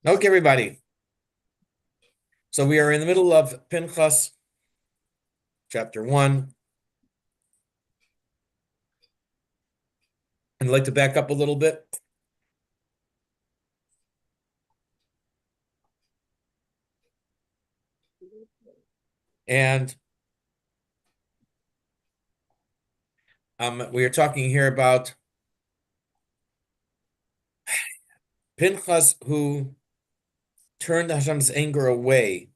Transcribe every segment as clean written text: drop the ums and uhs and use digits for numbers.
Okay, everybody. So we are in the middle of Pinchas, chapter 1. I'd like to back up a little bit. And we are talking here about Pinchas who turned Hashem's anger away,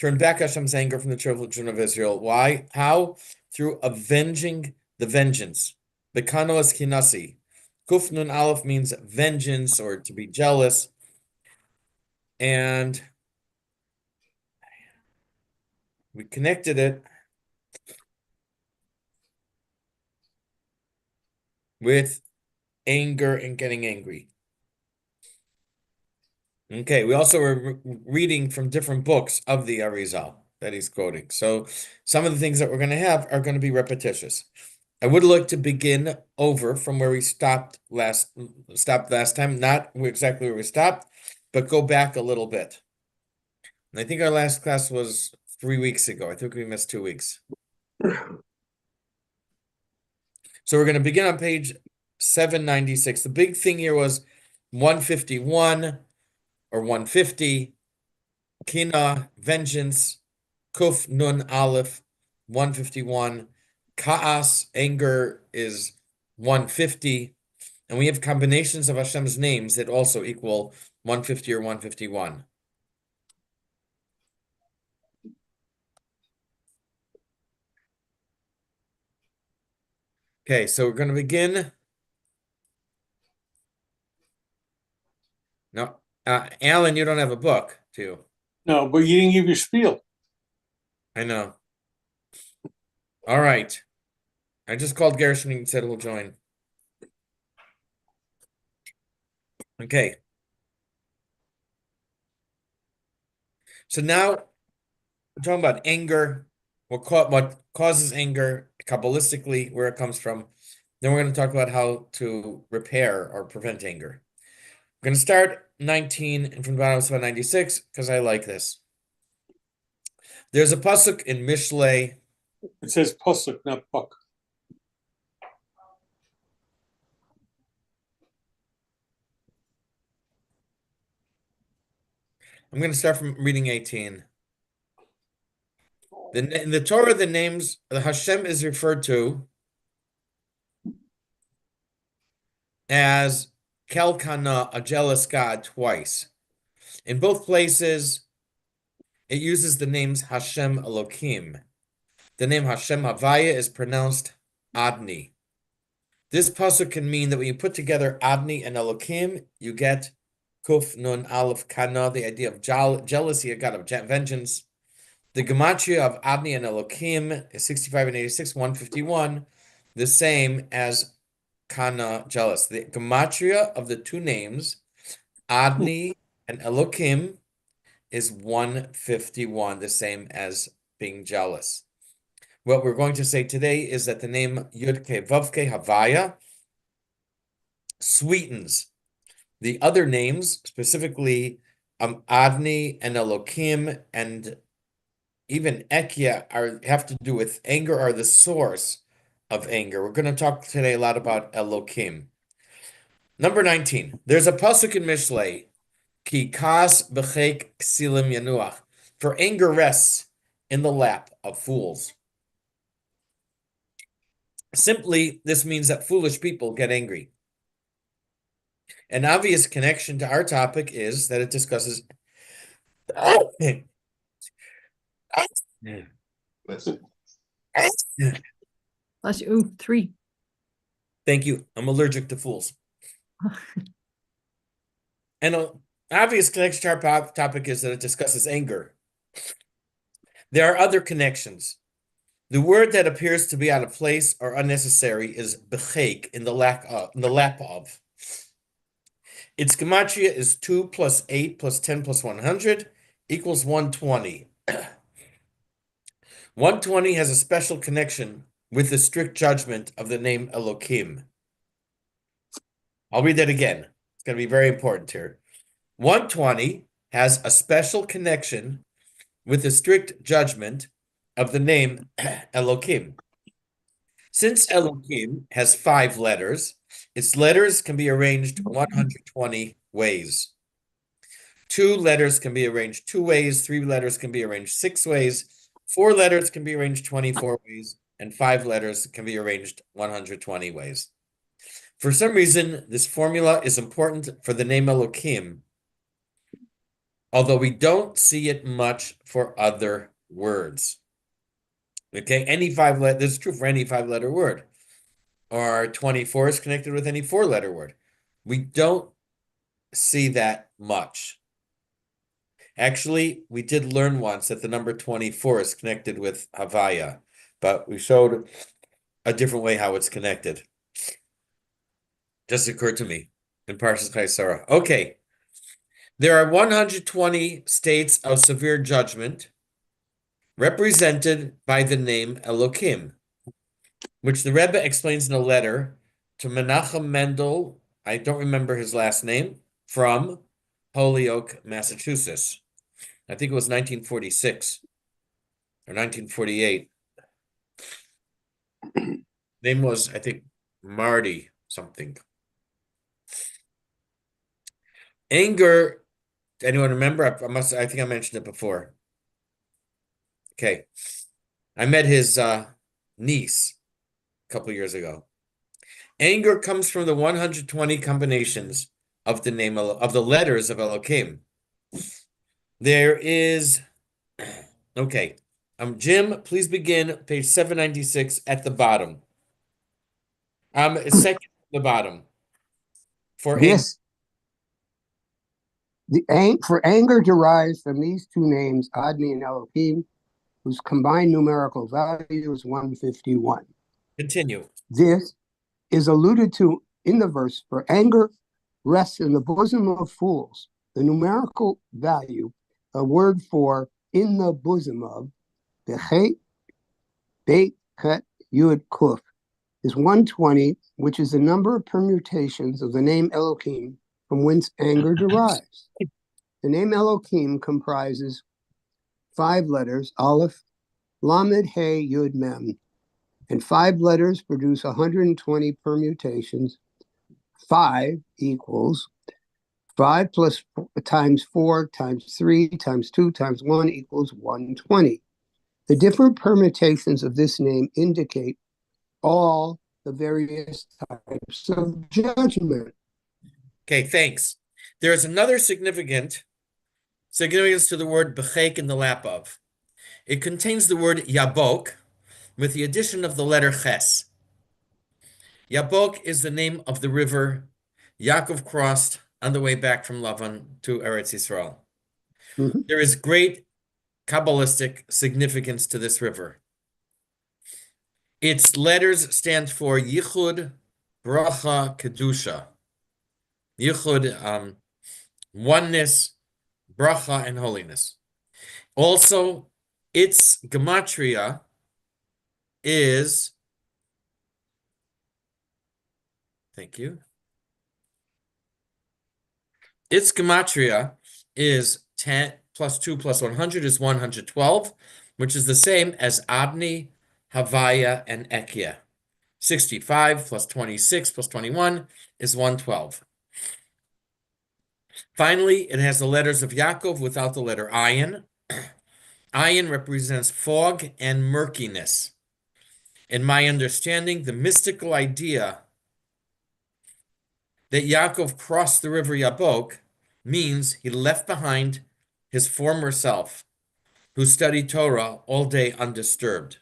turned back Hashem's anger from the children of Israel. Why? How? Through avenging the vengeance. Bekano es kinasi. Kuf nun aleph means vengeance or to be jealous. And we connected it with anger and getting angry. Okay, we also were reading from different books of the Arizal that he's quoting. So some of the things that we're going to have are going to be repetitious. I would like to begin over from where we stopped last time, not exactly where we stopped, but go back a little bit. And I think our last class was 3 weeks ago. I think we missed 2 weeks. So we're going to begin on page 796. The big thing here was 151 or 150. Kina, vengeance, Kuf Nun Aleph, 151. Ka'as, anger, is 150. And we have combinations of Hashem's names that also equal 150 or 151. Okay, so we're going to begin. No, Alan, you don't have a book, too. No, but you didn't give your spiel. I know. All right. I just called Gershon and said he'll join. Okay. So now we're talking about anger, what causes anger, Kabbalistically, where it comes from. Then we're going to talk about how to repair or prevent anger. We're going to start 19 and from the bottom of 796 because I like this. There's a pasuk in Mishlei. It says pasuk, not puck. I'm going to start from reading 18. In the Torah, the names the Hashem is referred to as Kelkana, a jealous God, twice. In both places, it uses the names Hashem Elokim. The name Hashem Havaya is pronounced Adni. This pasuk can mean that when you put together Adni and Elokim, you get Kuf Nun Aleph Kana, the idea of jealousy, a God of vengeance. The gematria of Adni and Elokim is 65 and 86, 151, the same as Kana, jealous. The gematria of the two names, Adni and Elokim, is 151, the same as being jealous. What we're going to say today is that the name Yudke Vavke Havaya sweetens the other names, specifically Adni and Elokim and even Ekia have to do with anger, are the source of anger. We're going to talk today a lot about Elokim. Number 19. There's a pasuk in Mishlei, Ki kas b'chek ksilim yanuach, for anger rests in the lap of fools. Simply, this means that foolish people get angry. An obvious connection to our topic is that it discusses. Bless you. Ooh, 3. Thank you. I'm allergic to fools. And an obvious connection to our topic is that it discusses anger. There are other connections. The word that appears to be out of place or unnecessary is bechek, in the lap of. Its gematria is 2 plus 8 plus 10 plus 100 equals 120. 120 has a special connection with the strict judgment of the name Elokim. I'll read that again. It's going to be very important here. 120 has a special connection with the strict judgment of the name Elohim. Since Elohim has 5 letters, its letters can be arranged 120 ways. 2 letters can be arranged 2 ways, 3 letters can be arranged 6 ways, 4 letters can be arranged 24 ways, and 5 letters can be arranged 120 ways. For some reason, this formula is important for the name Elohim, although we don't see it much for other words. Okay, this is true for any 5-letter word. Or 24 is connected with any 4-letter word. We don't see that much. Actually, we did learn once that the number 24 is connected with Havaya, but we showed a different way how it's connected. Just occurred to me in Parshas Chaisara. Okay. There are 120 states of severe judgment represented by the name Elohim, which the Rebbe explains in a letter to Menachem Mendel, I don't remember his last name, from Holyoke, Massachusetts. I think it was 1946 or 1948. Name was, I think, Marty something. Anger, anyone remember? I think I mentioned it before. Okay. I met his niece a couple years ago. Anger comes from the 120 combinations of the name of the letters of Elohim. There is, okay. Jim, please begin page 796 at the bottom. Second at the bottom. For anger. For anger derives from these two names, Adni and Elohim, whose combined numerical value is 151. Continue. This is alluded to in the verse, for anger rests in the bosom of fools. The numerical value, a word for in the bosom of, Bechet, Beit, Ket, Yud, Kuf, is 120, which is the number of permutations of the name Elohim from whence anger derives. The name Elohim comprises 5 letters, Aleph, Lamed, He, Yud, Mem, and 5 letters produce 120 permutations. 5 equals 5 plus times 4 times 3 times 2 times 1 equals 120. The different permutations of this name indicate all the various types of judgment. Okay, thanks. There is another significance to the word bechek in the lap of. It contains the word yabok with the addition of the letter ches. Yabok is the name of the river Yaakov crossed on the way back from Lavan to Eretz Yisrael. Mm-hmm. There is great Kabbalistic significance to this river. Its letters stand for Yichud, Bracha, Kedusha. Yichud, oneness, Bracha, and holiness. Also, its gematria is, thank you. Its gematria is 10 plus 2 plus 100 is 112, which is the same as Adni, Havaya, and Ekia. 65 plus 26 plus 21 is 112. Finally, it has the letters of Yaakov without the letter ayin. Ayin represents fog and murkiness. In my understanding, the mystical idea that Yaakov crossed the river Yabok means he left behind his former self, who studied Torah all day undisturbed,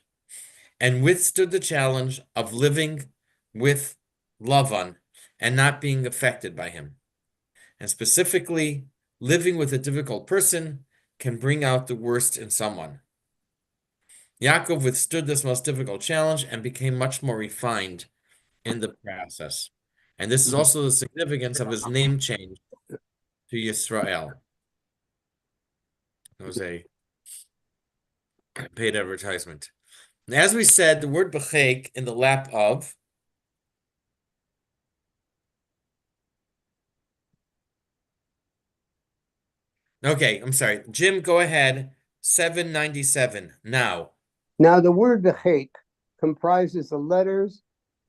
and withstood the challenge of living with Lavan and not being affected by him. And specifically, living with a difficult person can bring out the worst in someone. Yaakov withstood this most difficult challenge and became much more refined in the process. And this is also the significance of his name change to Yisrael. It was a paid advertisement. And as we said, the word bechek in the lap of Okay, I'm sorry. Jim, go ahead. 797 now. Now, the word bechek comprises the letters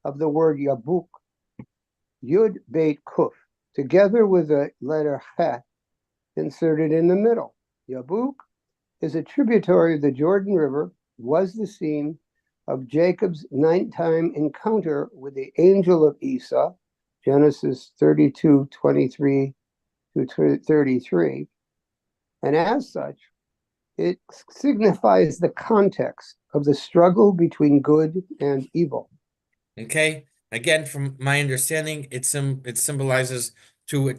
of the word yabuk, yud, beit, kuf, together with the letter chet inserted in the middle. Yabuk is a tributary of the Jordan River, was the scene of Jacob's nighttime encounter with the angel of Esau, Genesis 32:23 to 33. And as such, it signifies the context of the struggle between good and evil. Okay. Again, from my understanding, it symbolizes to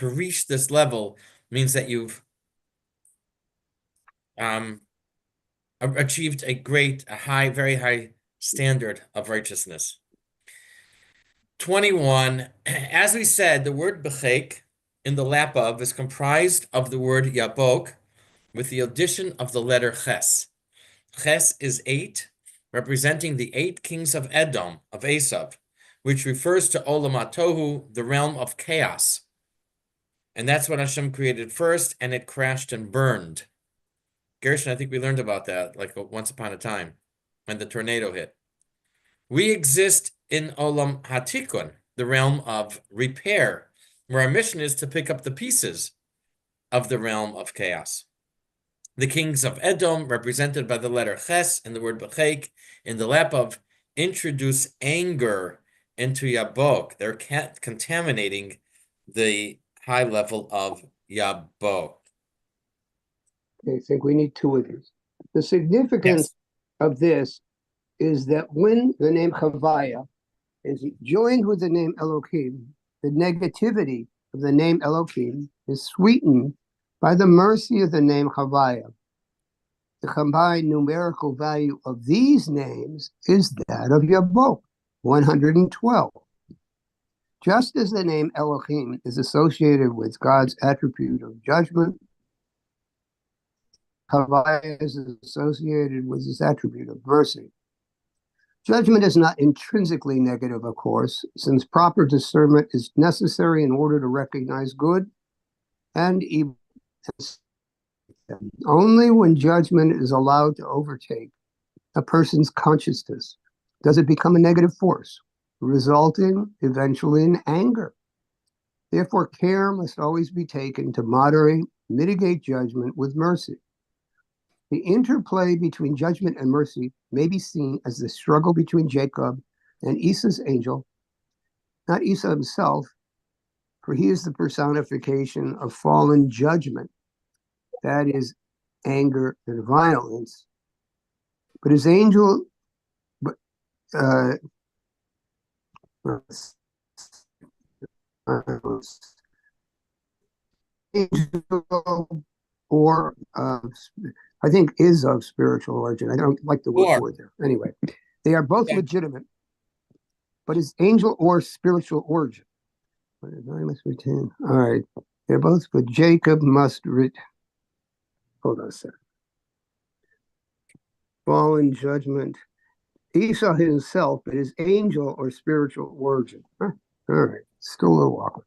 reach this level means that you've achieved a high, very high standard of righteousness. 21, as we said, the word bechek in the lap of is comprised of the word yabok with the addition of the letter ches. Ches is 8, representing the 8 kings of Edom, of Esav, which refers to Olam HaTohu, the realm of chaos. And that's what Hashem created first, and it crashed and burned. Gershon, I think we learned about that like once upon a time when the tornado hit. We exist in Olam HaTikun, the realm of repair, where our mission is to pick up the pieces of the realm of chaos. The kings of Edom, represented by the letter Ches and the word Bechek in the lap of, introduce anger into Yabok. They're contaminating the high level of Yabok. I think we need 2 of these. The significance of this is that when the name Chavaya is joined with the name Elohim, the negativity of the name Elohim is sweetened by the mercy of the name Chavaya. The combined numerical value of these names is that of Yabok, 112. Just as the name Elohim is associated with God's attribute of judgment, Havaya is associated with his attribute of mercy. Judgment is not intrinsically negative, of course, since proper discernment is necessary in order to recognize good and evil. Only when judgment is allowed to overtake a person's consciousness does it become a negative force, resulting eventually in anger. Therefore, care must always be taken to mitigate judgment with mercy. The interplay between judgment and mercy may be seen as the struggle between Jacob and Esau's angel, not Esau himself, for he is the personification of fallen judgment, that is, anger and violence. But his angel, angel or I think is of spiritual origin. I don't like the word there. Anyway, they are both legitimate, but is angel or spiritual origin? I must retain. All right, they're both, but Jacob must hold on a second. Fallen judgment. Esau himself, but his angel or spiritual origin. All right, still a little awkward.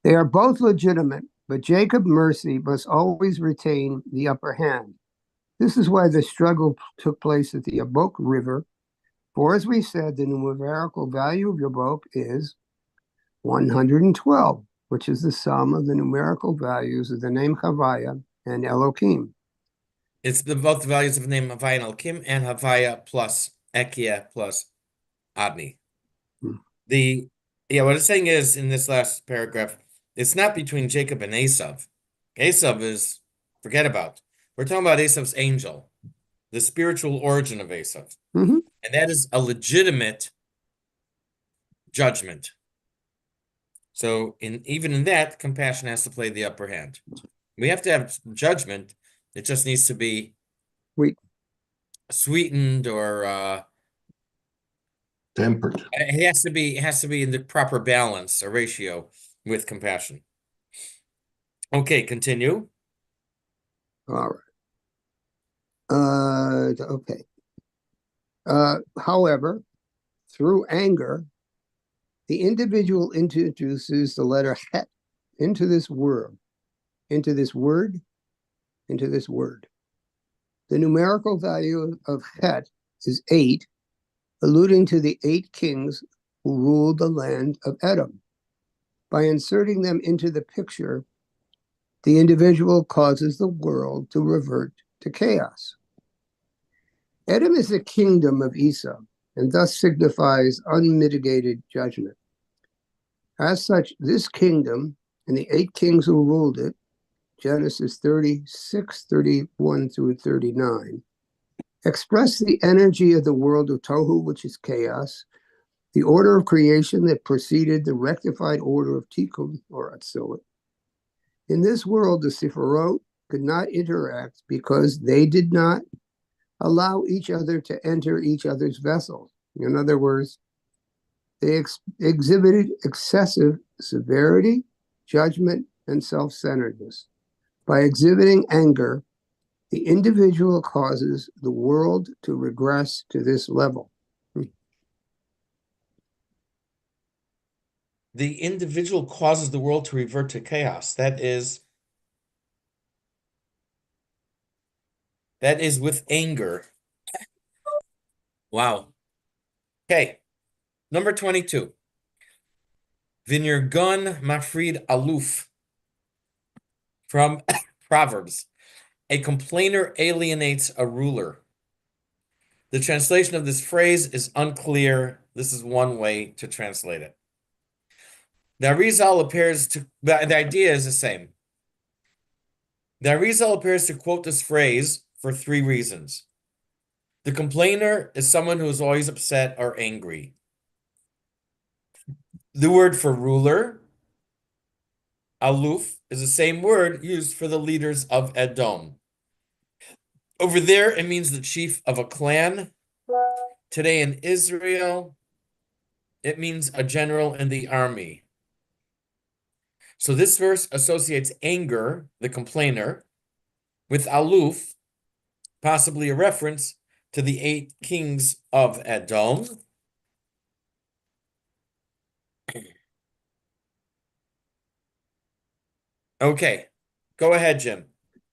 They are both legitimate, but Jacob's mercy must always retain the upper hand. This is why the struggle took place at the Yabok River. For as we said, the numerical value of Yabok is 112, which is the sum of the numerical values of the name Havaya and Elohim. It's both the values of the name Havaya and Elohim and Havaya plus Ekia plus Adni. What it's saying is in this last paragraph, it's not between Jacob and Esav. Esav is forget about. We're talking about Esav's angel, the spiritual origin of Esav. Mm-hmm. And that is a legitimate judgment. So even in that, compassion has to play the upper hand. We have to have judgment. It just needs to be sweetened or tempered. It has to be in the proper balance or ratio with compassion. Okay, continue. All right. Okay. However, through anger, the individual introduces the letter het into this word, into this word. The numerical value of Het is 8, alluding to the 8 kings who ruled the land of Edom. By inserting them into the picture, the individual causes the world to revert to chaos. Edom is the kingdom of Esau, and thus signifies unmitigated judgment. As such, this kingdom and the 8 kings who ruled it, Genesis 36, 31 through 39, express the energy of the world of Tohu, which is chaos, the order of creation that preceded the rectified order of Tikkun, or Atzilut. In this world, the Sephirot could not interact because they did not allow each other to enter each other's vessels. In other words, they exhibited excessive severity, judgment, and self-centeredness. By exhibiting anger, the individual causes the world to regress to this level. The individual causes the world to revert to chaos. That is with anger. Wow. Okay. Number 22. Vinirgun Mafrid Aluf from Proverbs. A complainer alienates a ruler. The translation of this phrase is unclear. This is one way to translate it. The Arizal appears to, the idea is the same. The Arizal appears to quote this phrase for 3 reasons. The complainer is someone who is always upset or angry. The word for ruler, aluf, is the same word used for the leaders of Edom. Over there, it means the chief of a clan. Today in Israel, it means a general in the army. So this verse associates anger, the complainer, with aluf, possibly a reference to the 8 kings of Edom. Okay, go ahead, Jim.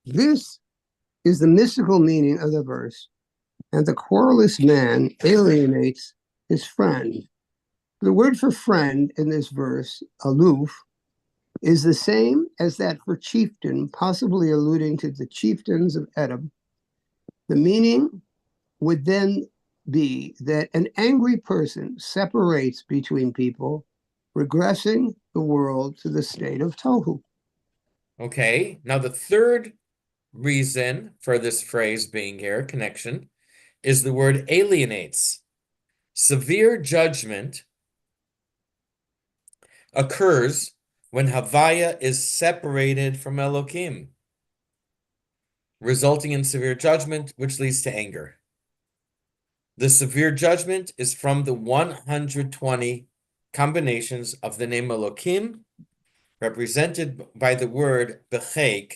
This is the mystical meaning of the verse, and the querulous man alienates his friend. The word for friend in this verse, aluf, is the same as that for chieftain, possibly alluding to the chieftains of Edom. The meaning would then be that an angry person separates between people, regressing the world to the state of Tohu. Okay, now the third reason for this phrase being here, connection, is the word alienates. Severe judgment occurs when Havaya is separated from Elohim, resulting in severe judgment, which leads to anger. The severe judgment is from the 120 combinations of the name Elohim, represented by the word bechek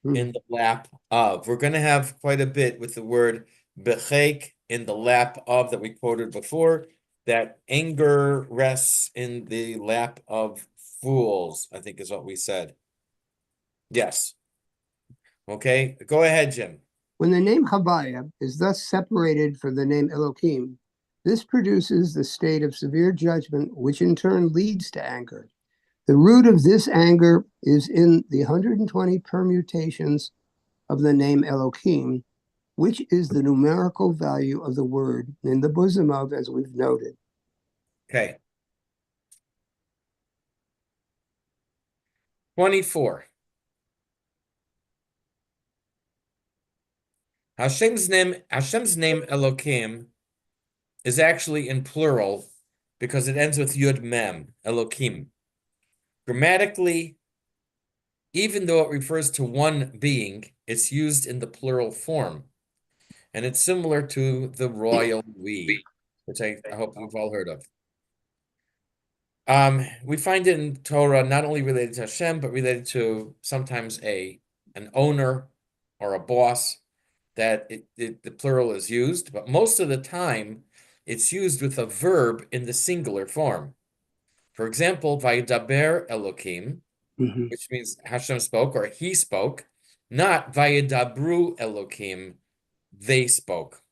in the lap of. We're going to have quite a bit with the word bechek in the lap of that we quoted before, that anger rests in the lap of fools, I think is what we said. Yes. Okay, go ahead, Jim. When the name Havaya is thus separated from the name Elohim, this produces the state of severe judgment, which in turn leads to anger. The root of this anger is in the 120 permutations of the name Elohim, which is the numerical value of the word in the bosom of, as we've noted. Okay. 24. Hashem's name Elohim is actually in plural because it ends with Yud Mem, Elohim. Grammatically, even though it refers to one being, it's used in the plural form. And it's similar to the royal we, which I hope you've all heard of. We find it in Torah not only related to Hashem, but related to sometimes an owner or a boss, that the plural is used, but most of the time it's used with a verb in the singular form. For example, Vayidaber Elohim, which means Hashem spoke or he spoke. not Vayidabru Elokim, they spoke.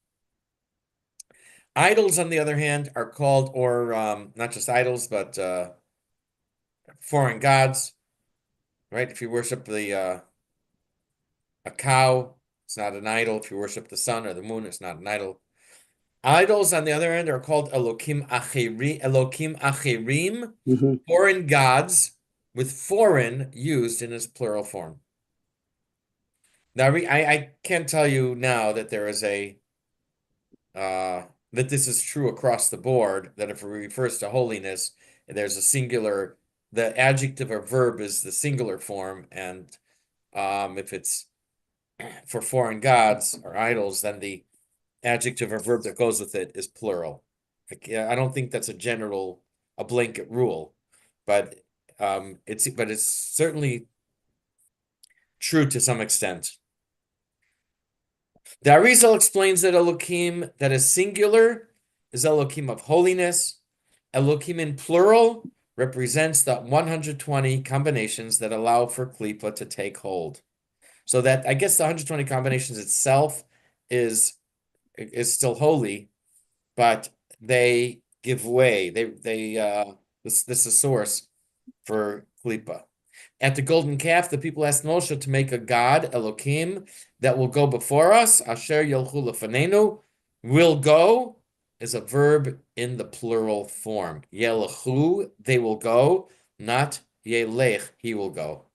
Idols, on the other hand, are called, or not just idols, but foreign gods, right? If you worship a cow, it's not an idol. If you worship the sun or the moon, it's not an idol. Idols, on the other hand, are called Elokim Acherim, Mhm. foreign gods, with foreign used in its plural form. Now, I can't tell you now that there is that this is true across the board, that if it refers to holiness, there's a singular, the adjective or verb is the singular form, and if it's for foreign gods or idols, then the adjective or verb that goes with it is plural. I don't think that's a blanket rule, but it's certainly true to some extent. The Arizal explains that Elohim that is singular is Elohim of holiness. Elohim in plural represents the 120 combinations that allow for Klipa to take hold. So that, I guess, the 120 combinations itself is still holy, but they give way. This is a source for Klipa. At the golden calf, the people asked Moshe to make a god, Elohim, that will go before us. Asher yelchu lefanenu, will go, is a verb in the plural form. Yelchu, they will go, not yelech, he will go.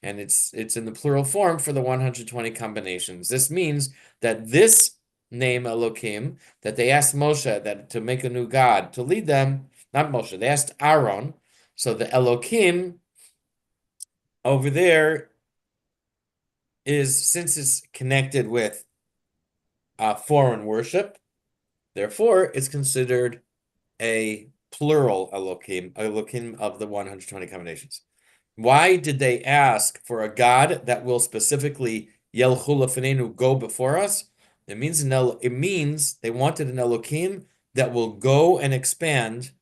And it's in the plural form for the 120 combinations. This means that this name Elohim, that they asked Moshe that to make a new god to lead them, not Moshe, they asked Aaron. So the Elohim over there is, since it's connected with foreign worship, therefore it's considered a plural Elohim of the 120 combinations. Why did they ask for a God that will specifically Yelchu Lefanenu, go before us? It means they wanted an Elohim that will go and expand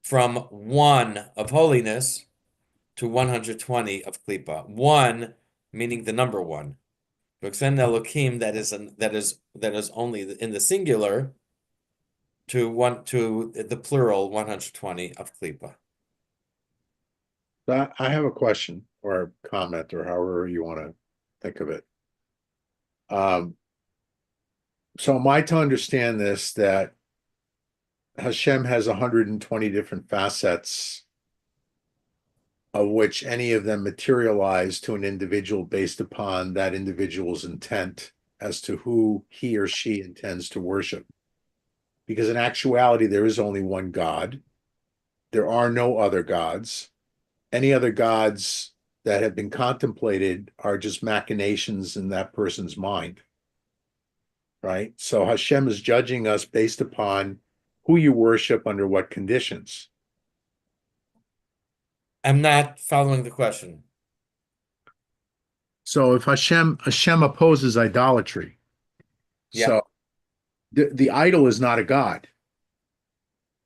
from 1 of holiness to 120 of Klipa. 1 meaning the number 1. To extend Elohim that is only in the singular to the plural 120 of Klipa. I have a question or a comment or however you want to think of it. So am I to understand this that Hashem has 120 different facets of which any of them materialize to an individual based upon that individual's intent as to who he or she intends to worship? Because in actuality, there is only one God. There are no other gods. Any other gods that have been contemplated are just machinations in that person's mind, right? So Hashem is judging us based upon who you worship under what conditions. I'm not following the question. So if Hashem opposes idolatry, Yeah. so the idol is not a god.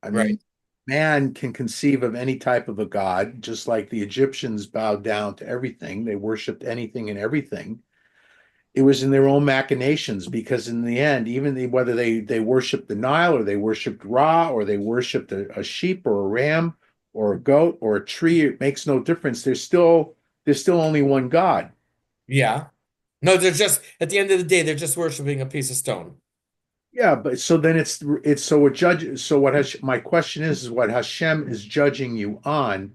I mean, Right. man can conceive of any type of a god, just like the Egyptians bowed down to everything. They worshiped anything and everything. It was in their own machinations, because in the end, even whether they worshiped the Nile or they worshiped Ra or they worshiped a sheep or a ram or a goat or a tree, it makes no difference. There's still only one God. Yeah. No, they're just, at the end of the day, they're just worshiping a piece of stone. Yeah, but so then it's so what judge so what my question is what Hashem is judging you on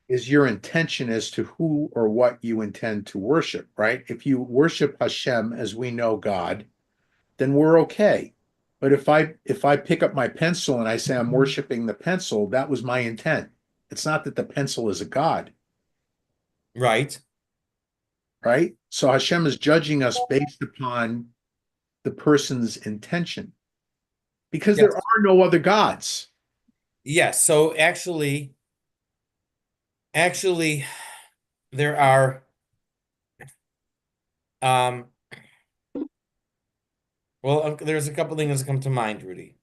is your intention as to who or what you intend to worship, right? If you worship Hashem as we know God, then we're okay. But if I pick up my pencil and I say I'm worshiping the pencil, that was my intent. It's not that the pencil is a god, Right. right? So Hashem is judging us based upon the person's intention, because Yes. there are no other gods. Yes. So actually, there are there's a couple things that come to mind, Rudy.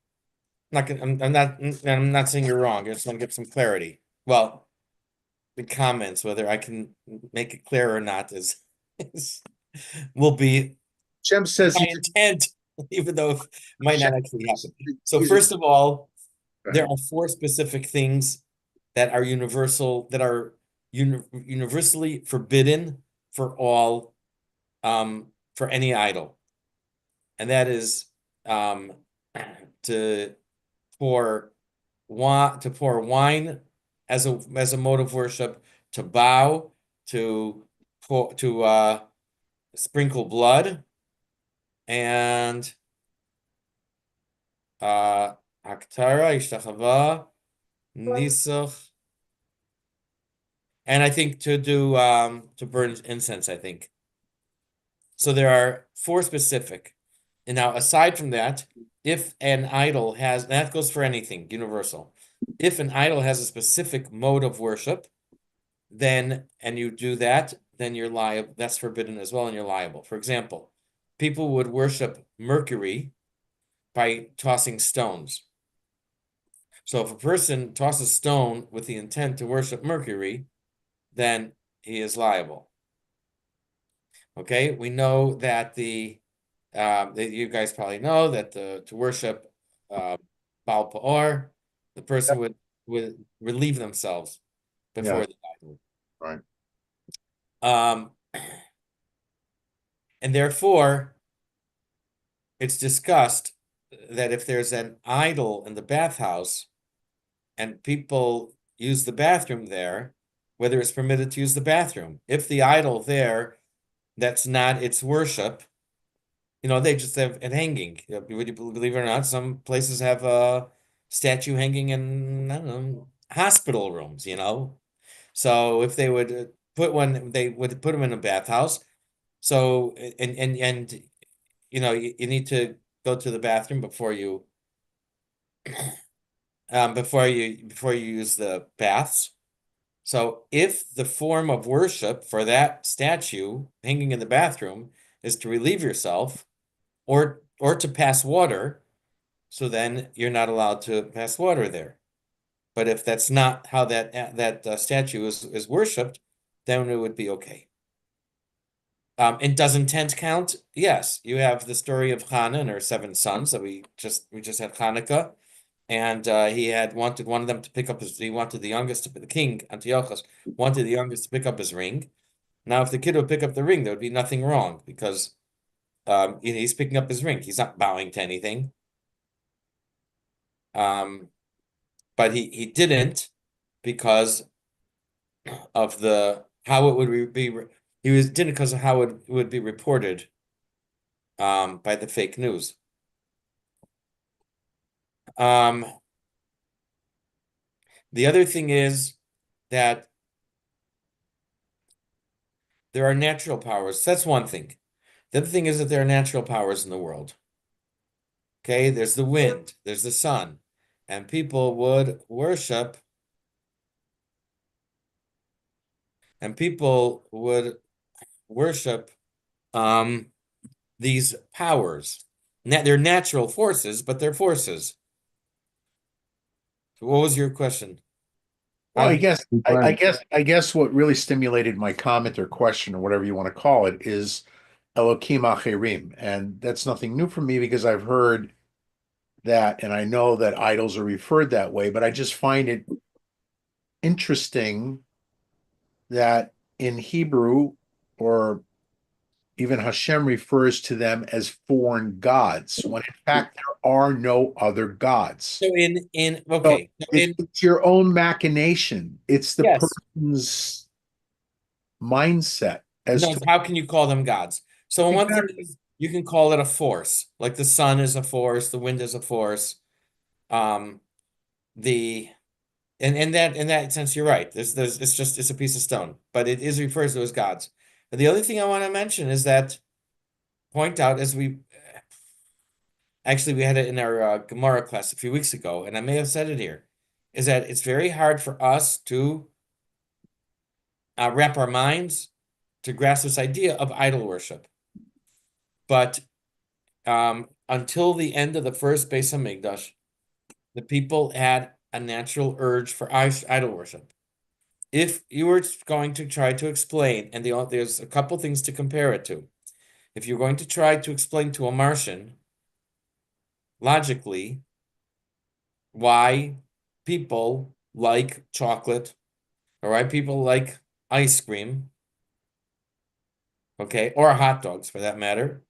I'm not saying you're wrong. I just want to get some clarity. Well, the comments, whether I can make it clear or not, is will be Hashem says by he's intent, even though it might not actually happen. So he's- first of all, Go there ahead. are four specific things that are universal, that are universally forbidden for all, for any idol. And that is to pour wine as a mode of worship, to bow, to sprinkle blood, and Aktara, Ishtachava, Nisuch, and I think to burn incense, I think. So there are four specific. And now aside from that, if an idol has, and that goes for anything, universal. If an idol has a specific mode of worship, then, and you do that, then you're liable. That's forbidden as well, and you're liable. For example, people would worship Mercury by tossing stones. So if a person tosses stone with the intent to worship Mercury, then he is liable. Okay, we know that that you guys probably know that to worship Baal Peor, the person would relieve themselves before Yeah. the idol. Right. And therefore, it's discussed that if there's an idol in the bathhouse and people use the bathroom there, whether it's permitted to use the bathroom. If the idol there, that's not its worship, they just have it hanging. Would you believe it or not, some places have a statue hanging in, I don't know, hospital rooms, So if they would put one, they would put them in a bathhouse. So, and you need to go to the bathroom before you use the baths. So if the form of worship for that statue hanging in the bathroom is to relieve yourself or to pass water, so then you're not allowed to pass water there. But if that's not how that statue is worshipped, then it would be okay. And does intent count? Yes. You have the story of Hannah and her 7 sons that we just had Hanukkah, and he wanted one of them to pick up he wanted the youngest the king Antiochus wanted the youngest to pick up his ring. Now, if the kid would pick up the ring, there would be nothing wrong because he's picking up his ring. He's not bowing to anything. But he didn't because of how it would be. Didn't because of how it would be reported by the fake news. The other thing is that there are natural powers. That's one thing. The other thing is that there are natural powers in the world. Okay, there's the wind, there's the sun, and people would worship, these powers. They're natural forces, but they're forces. So what was your question? Well, Right. I guess what really stimulated my comment or question or whatever you want to call it is Elokim Acherim. And that's nothing new for me because I've heard that and I know that idols are referred that way, but I just find it interesting that in Hebrew or even Hashem refers to them as foreign gods, when in fact there are no other gods. So okay. So It's your own machination. It's the yes. person's mindset as No, to how can you call them gods? So one thing exactly. is you can call it a force, like the sun is a force, the wind is a force. The in that sense, you're right. It's a piece of stone, but it is refers to as gods. But the other thing I want to mention is that point out as we actually we had it in our Gemara class a few weeks ago, and I may have said it here, is that it's very hard for us to wrap our minds to grasp this idea of idol worship. But until the end of the first Beis Hamikdash, the people had a natural urge for idol worship. If you were going to try to explain, and there's a couple things to compare it to. if you're going to try to explain to a Martian logically why people like chocolate or why people like ice cream, okay, or hot dogs for that matter,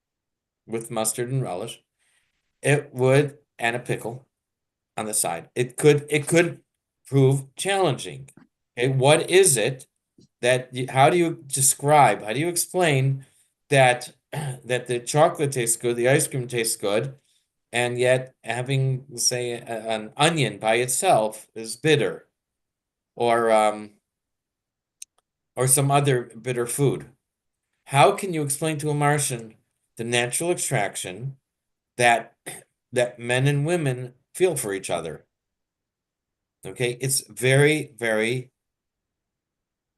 with mustard and relish, it would, and a pickle on the side. It could prove challenging. Okay, what is it that how do you describe, how do you explain that that the chocolate tastes good, the ice cream tastes good, and yet having, say, an onion by itself is bitter, or some other bitter food? How can you explain to a Martian the natural attraction that that men and women feel for each other? Okay, it's very, very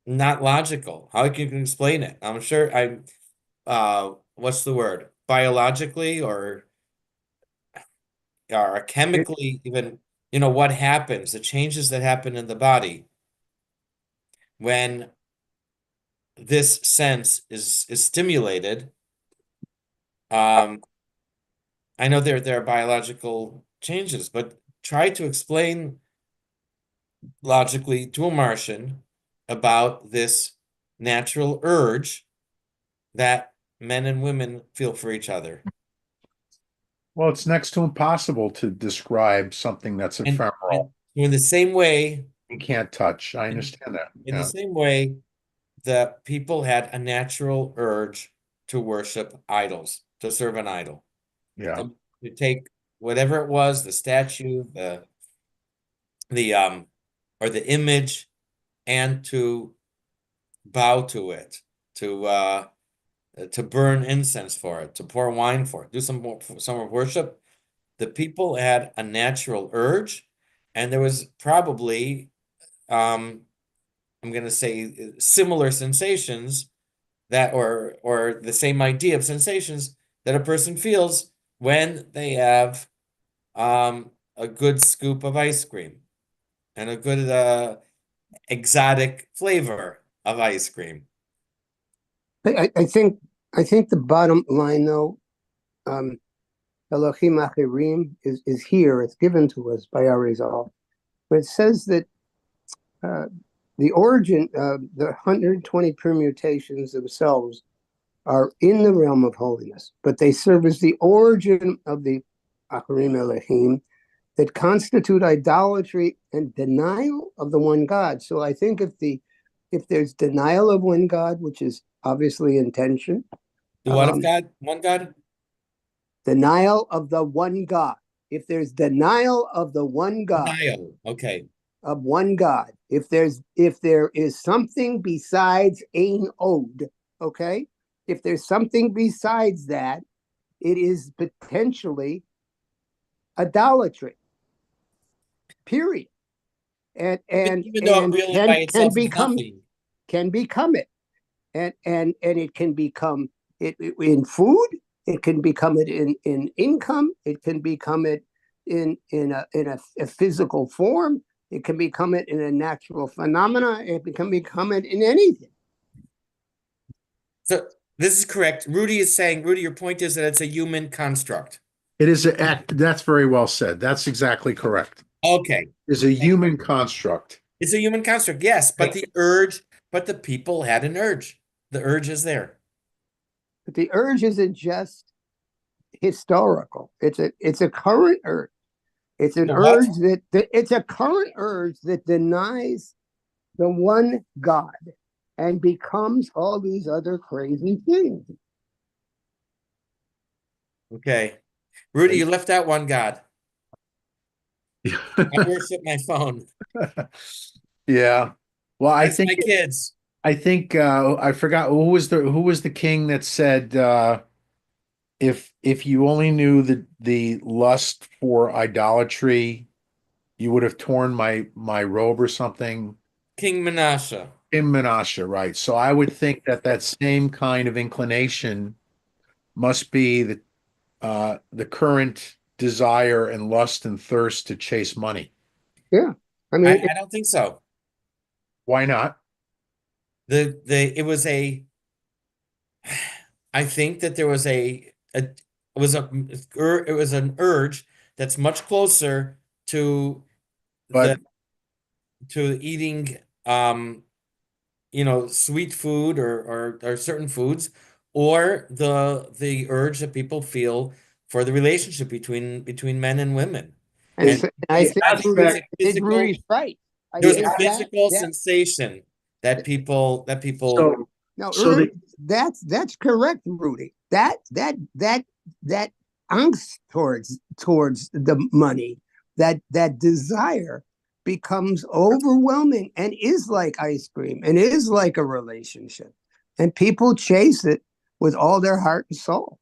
not logical. How can you explain it? I'm sure what's the word? Biologically or It, chemically, even, what happens, the changes that happen in the body when this sense is stimulated. I know there are biological changes, but try to explain logically to a Martian about this natural urge that men and women feel for each other. Well, it's next to impossible to describe something that's And ephemeral. in the same way, You can't touch. I in, understand that. in the Yeah. same way, the people had a natural urge to worship idols, to serve an idol, Yeah. to take whatever it was, the statue, the or the image, and to bow to it, to burn incense for it, to pour wine for it, do some worship. The people had a natural urge, and there was probably, I'm going to say, similar sensations that, or the same idea of sensations that a person feels when they have a good scoop of ice cream and a good exotic flavor of ice cream. I think the bottom line though, Elohim Achirim is here. It's given to us by Arizal. But it says that uh, the origin of the 120 permutations themselves are in the realm of holiness, but they serve as the origin of the Achirim Elohim that constitute idolatry and denial of the one God. So I think if there's denial of one God, which is obviously intention, The what of um, God? One God? denial of the one God. If there's denial of the one God, Denial. Okay. of one God, if there is something besides Ein Od, okay, if there's something besides that, it is potentially idolatry. Period. Even though it really by Can itself is become nothing. it, and it can become it in food. It can become it in income. It can become it in a physical form. It can become it in a natural phenomena. It can become it in anything. So this is correct. Rudy, your point is that it's a human construct. It is that's very well said. That's exactly correct. Okay. It's a human construct. It's a human construct, yes, but the people had an urge. The urge is there. But the urge isn't just historical. It's a current urge. It's an The what? urge it's a current urge that denies the one God and becomes all these other crazy things. Okay. Rudy, you left out one God. I worship my phone. Yeah. Well, That's my kids. I forgot who was the king that said if you only knew the lust for idolatry, you would have torn my robe or something. King Manasseh. In Menashe, right? So I would think that that same kind of inclination must be the current desire and lust and thirst to chase money. Yeah. I I, mean, I don't think so. Why not? It was a I think that there was it was an urge that's much closer to But to eating sweet food or certain foods, or the urge that people feel for the relationship between men and women. And And so, I think there's a Rudy's right. I there's a think physical that sensation that people so no, so the that's correct, Rudy. That angst towards the money, that desire becomes overwhelming and is like ice cream and is like a relationship, and people chase it with all their heart and soul.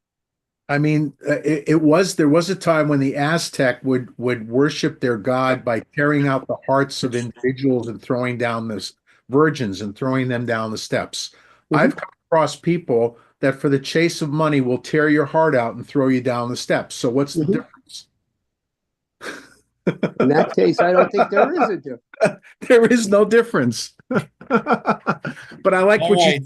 I mean, there was a time when the Aztec would worship their god by tearing out the hearts of individuals and throwing down this virgins and throwing them down the steps. I've come across people that for the chase of money will tear your heart out and throw you down the steps. So what's the difference? In that case, I don't think there is a difference. There is no difference. But I like all what you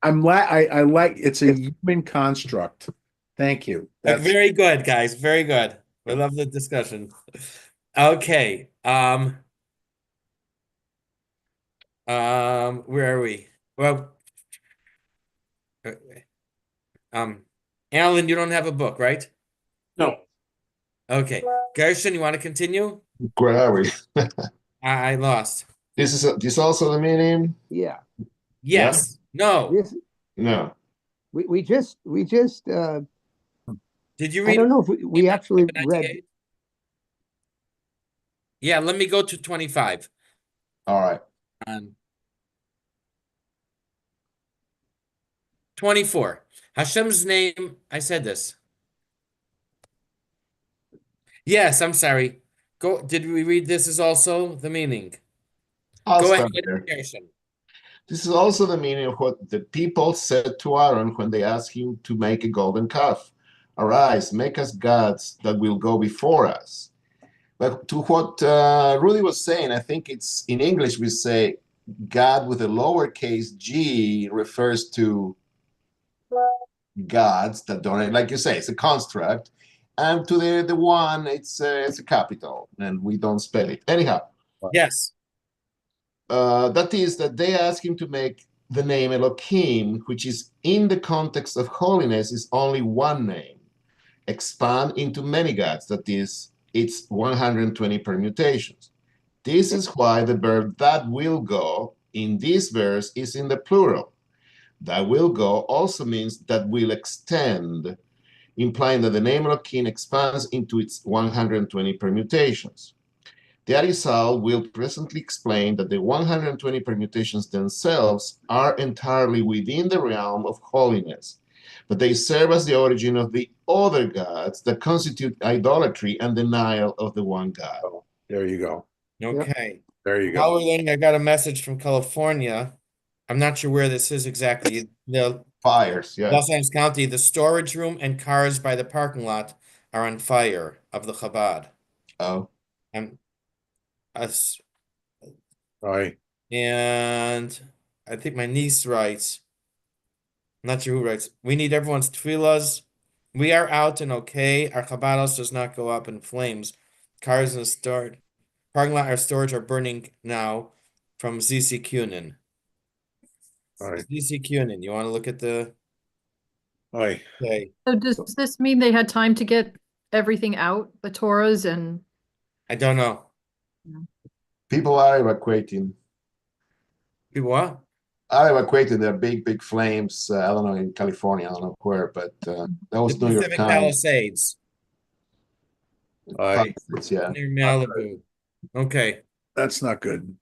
right. I like it's a human construct. Thank you. That's Very good, guys. Very good. We love the discussion. Okay. Where are we? Well, uh, Alan, you don't have a book, right? No, Okay. Gershon, you want to continue? Where are we? I lost. This also the meaning? Yeah, Yes. No. this No. we just Did you I read? don't know if we actually read. 98? Yeah, let me go to 25. All right. 24. Hashem's name, I said this. Yes, I'm sorry. Did we read this is also the meaning? I'll Go ahead, start there. Gershon. This is also the meaning of what the people said to Aaron when they asked him to make a golden calf. Arise, make us gods that will go before us. But to what Rudy was saying, I think it's in English we say God with a lowercase g refers to gods that don't, like you say, it's a construct. And to the one, it's a capital, and we don't spell it. Anyhow, Yes. that is that they ask him to make the name Elohim, which is in the context of holiness, is only one name, expand into many gods, that is, it's 120 permutations. This is why the verb that will go in this verse is in the plural. That will go also means that will extend, implying that the name Elohim expands into its 120 permutations. The Arizal will presently explain that the 120 permutations themselves are entirely within the realm of holiness, but they serve as the origin of the other gods that constitute idolatry and denial of the one God. there you go. Okay. There you go. Howling, I got a message from California. I'm not sure where this is exactly. The Fires, yeah. Los Angeles County, the storage room and cars by the parking lot are on fire of the Chabad. Oh, And us All right. and I think my niece writes, I'm not sure who writes, we need everyone's tefillahs. We are out and okay. Our Chabad house does not go up in flames. Cars in the storage parking lot, our storage are burning now from ZC Cunin. All right. ZC Cunin, you want to look at the All right. okay. So does this mean they had time to get everything out, the Torahs and? I don't know. people are evacuating. People what? Are evacuating. There are big flames. I don't know, in California, I don't know where, but that was The New York Pacific Times. Palisades All right. Yeah. near Malibu. Okay. That's not good.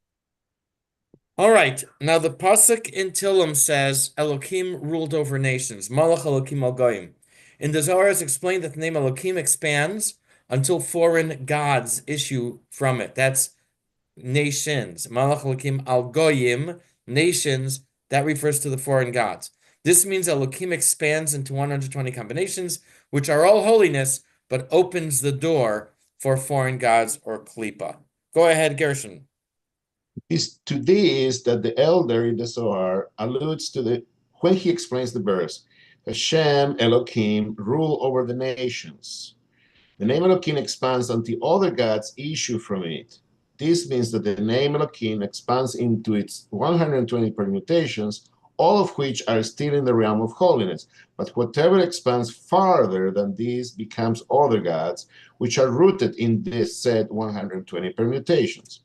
All right. Now the pasuk in Tillim says Elohim ruled over nations. Malach Elohim al Goyim. In the Zohar is explained that the name Elohim expands until foreign gods issue from it. That's nations. Malach Elohim al Goyim, nations. That refers to the foreign gods. This means Elohim expands into 120 combinations, which are all holiness, but opens the door for foreign gods or klipa. Go ahead, Gershon. Is to this that the elder in the Zohar alludes to when he explains the verse. Hashem, Elohim, rule over the nations. The name Elohim expands until other gods issue from it. This means that the name Elohim expands into its 120 permutations, all of which are still in the realm of holiness. But whatever expands farther than this becomes other gods, which are rooted in this said 120 permutations.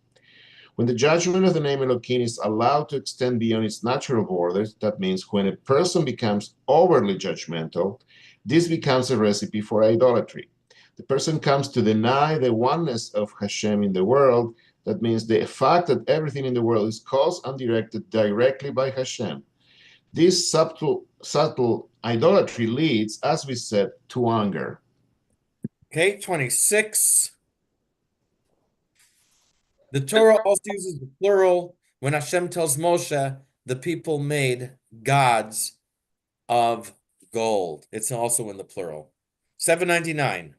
When the judgment of the name Elohim is allowed to extend beyond its natural borders, that means when a person becomes overly judgmental, this becomes a recipe for idolatry. The person comes to deny the oneness of Hashem in the world. That means the fact that everything in the world is caused and directed directly by Hashem. This subtle idolatry leads, as we said, to anger. Okay, 26. The Torah also uses the plural when Hashem tells Moshe, the people made gods of gold. It's also in the plural. 799.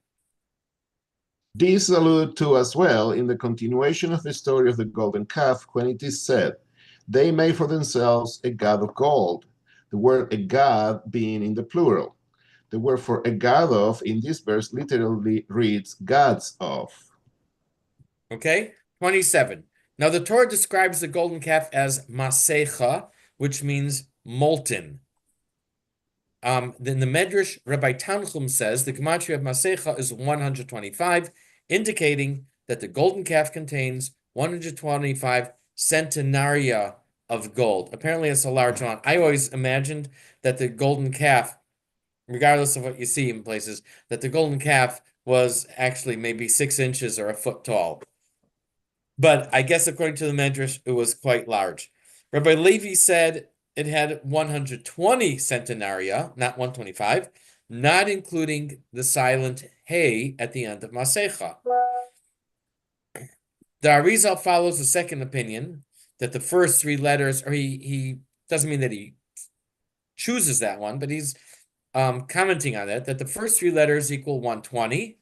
This is alluded to as well in the continuation of the story of the golden calf when it is said, they made for themselves a god of gold, the word a god being in the plural. The word for a god of in this verse literally reads gods of. Okay, 27. Now the Torah describes the golden calf as masecha, which means molten. Then the Medrash, Rabbi Tanchum says the gematria of masecha is 125, indicating that the golden calf contains 125 centenaria of gold. Apparently it's a large amount. I always imagined that the golden calf, regardless of what you see in places, that the golden calf was actually maybe 6 inches or a foot tall. But I guess according to the Medrash, it was quite large. Rabbi Levi said it had 120 centenaria, not 125, not including the silent hey at the end of Masecha. The Arizal follows the second opinion that the first 3 letters, or he doesn't mean that he chooses that one, but he's commenting on it, that the first 3 letters equal 120.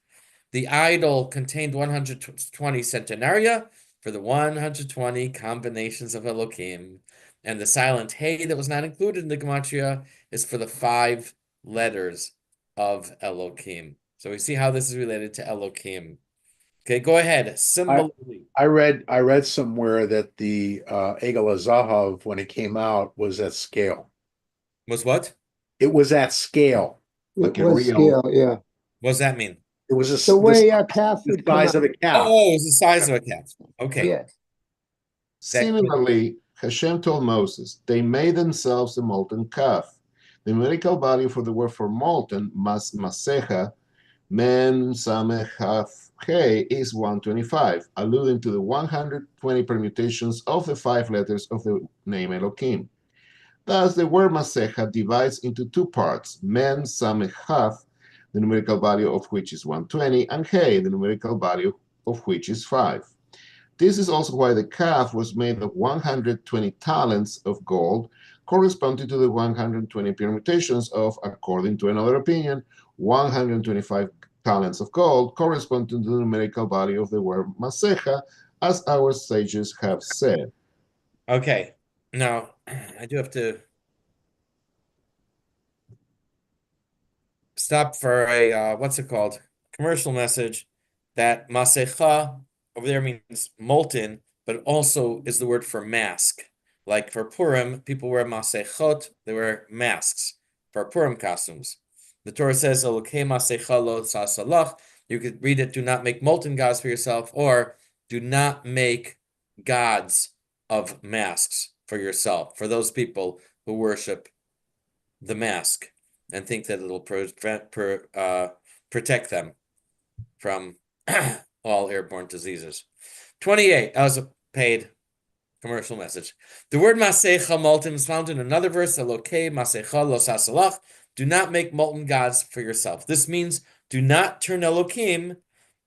The idol contained 120 centenaria for the 120 combinations of Elohim. And the silent hey that was not included in the gematria is for the 5 letters of Elohim. So we see how this is related to Elohim. Okay, go ahead. Similarly, I read somewhere that the Egel Zahav, when it came out, was at scale. was what? It was at scale. Like It a was real- scale, yeah. What does that mean? It was The way a calf the would come size of out. a cow. Oh, it's the size of a cat. Okay. Yeah. Similarly, Hashem told Moses, they made themselves a molten calf. The numerical value for the word for molten, masecha, men samechaf he, is 125, alluding to the 120 permutations of the 5 letters of the name Elohim. Thus, the word masecha divides into 2 parts, men samechaf, the numerical value of which is 120, and he, the numerical value of which is 5. This is also why the calf was made of 120 talents of gold, corresponding to the 120 permutations of, according to another opinion, 125 talents of gold, corresponding to the numerical value of the word masecha, as our sages have said. Okay. Now, I do have to stop for a what's it called? Commercial message that masecha over there means molten, but also is the word for mask. Like for Purim, people wear masechot, they wear masks for Purim costumes. The Torah says, Elokei masecha lo tzasalach. You could read it, do not make molten gods for yourself, or do not make gods of masks for yourself, for those people who worship the mask and think that it'll protect them from all airborne diseases. 28, that was a paid commercial message. The word masecha, molten, is found in another verse, Elokei masecha lo sasalach. Do not make molten gods for yourself. This means do not turn Elohim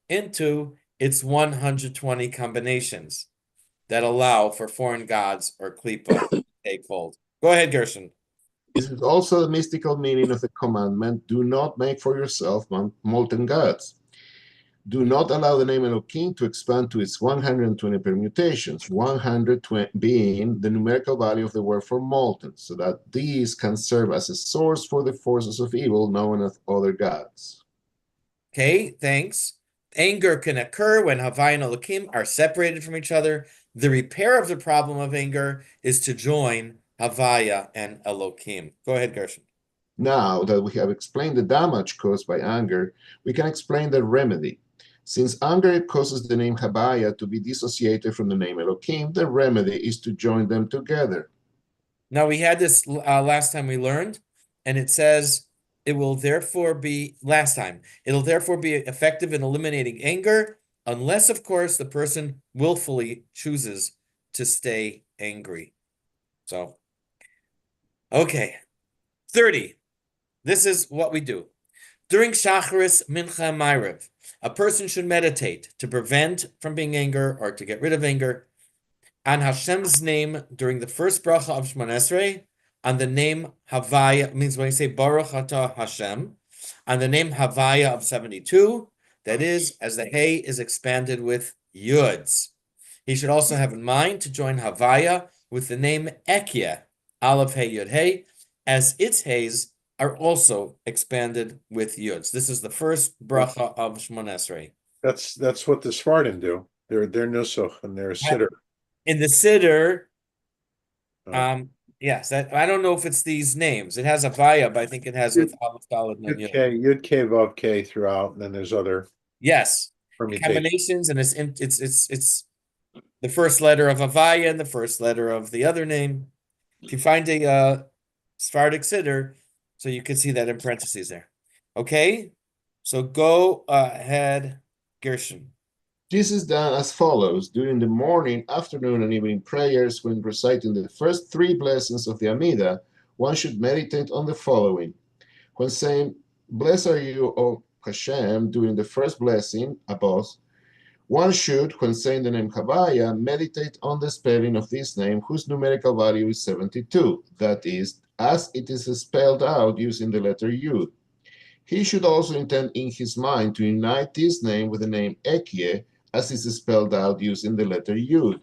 into its 120 combinations that allow for foreign gods or klipa to take hold. Go ahead, Gershon. This is also the mystical meaning of the commandment, do not make for yourself molten gods. Do not allow the name Elohim to expand to its 120 permutations, 120 being the numerical value of the word for molten, so that these can serve as a source for the forces of evil known as other gods. Okay, thanks. Anger can occur when Havaya and Elohim are separated from each other. The repair of the problem of anger is to join Havaya and Elohim. Go ahead, Gershon. Now that we have explained the damage caused by anger, we can explain the remedy. Since anger causes the name Habaya to be dissociated from the name Elohim, the remedy is to join them together. Now, we had this last time we learned, and it says it will therefore be, last time, it'll therefore be effective in eliminating anger, unless, of course, the person willfully chooses to stay angry. So, okay. 30. This is what we do. During Shacharis, Mincha, and Ma'ariv, a person should meditate to prevent from being anger or to get rid of anger on Hashem's name during the first bracha of Shemon Esrei, on the name Havaya, means when you say Baruch Atah Hashem, on the name Havaya of 72, that is, as the Hey is expanded with Yuds. He should also have in mind to join Havaya with the name Ekyeh, Aleph Hey Yud Hey, as its Heys are also expanded with Yuds. This is the first bracha of Shemon Esrei. That's what the Spartan do. They're Nusach and they're Siddur. In the Siddur, Oh. yes, I don't know if it's these names. It has a Vaya, but I think it has with Aleph, Dalet, and Yud Yud. K, Vav K throughout, and then there's other Yes, permutations. combinations, and it's the first letter of Havaya and the first letter of the other name. If you find a Sephardic Siddur, so you can see that in parentheses there. Okay, so go ahead, Gershon. This is done as follows. During the morning, afternoon, and evening prayers, when reciting the first three blessings of the Amida, one should meditate on the following. When saying, "Blessed are you, O Hashem," during the first blessing, Abos, one should, when saying the name Havaya, meditate on the spelling of this name, whose numerical value is 72, that is, as it is spelled out using the letter Yud. He should also intend in his mind to unite this name with the name Ekyeh, as is spelled out using the letter Yud.